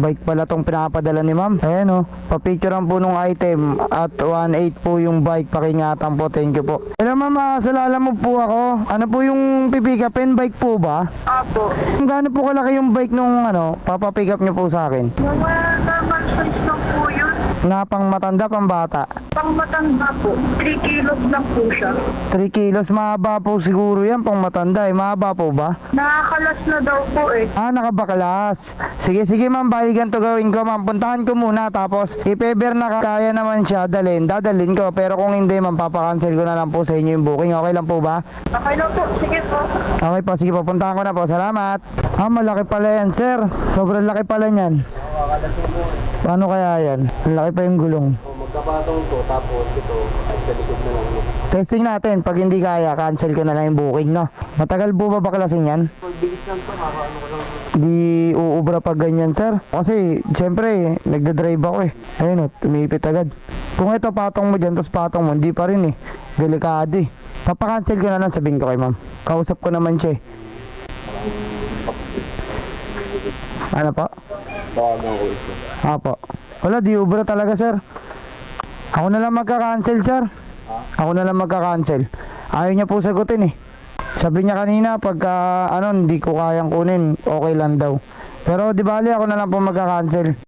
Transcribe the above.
Bike pala tong pinapadala ni ma'am. Ayan o, papicturean po nung item at 1.8 po yung bike. Pakingatan po, thank you po. Hello ma'am, salala mo po ako. Ano po yung pipick upin? Bike po ba? Apo. Gaano po kalaki yung bike nung papapick up nyo po sa akin? Mga normal size lang po yun. Na pang matanda, pang bata? Pang matanda po. 3 kilos lang po siya. 3 kilos, mahaba po siguro yan, pang matanda eh. Mahaba po ba? Nakakalas na daw po eh. Nakabakalas. Sige, sige ma'am, balikan to gawin ko ma'am. Puntahan ko muna, tapos if ever na kaya naman siya, dadalhin ko. Pero kung hindi ma'am, papakancel ko na lang po sa inyo yung booking. Okay lang po ba? Okay lang po. Sige po. Okay po, sige po, puntahan ko na po. Salamat. Malaki pala yan sir. Sobrang laki pala niyan. Paano kaya yan? Ang laki pa yung gulong. Magkapatong to, tapos ito, ay sa likod na lang. Testing natin, pag hindi kaya, cancel ko na lang yung booking, no? Matagal po ba baklasin yan? Pagbilis lang to, ano ko lang. Di uubra pag ganyan, sir. Kasi, syempre, nagdadrive ako eh. Ayun o, tumipit agad. Kung ito, patong mo dyan, tapos patong mo, hindi pa rin eh. Delikado eh. Papakancel ko na lang, sabihin ko kay ma'am. Kausap ko naman siya eh. Ano po? Tawagan ko ito. Apo. Wala, di ubra talaga, sir. Ako na lang magka-cancel, sir. Ako na lang magka-cancel. Ayaw niya po sagutin eh. Sabi niya kanina, pagka hindi ko kayang kunin, okay lang daw. Pero di bali, ako na lang po magka-cancel.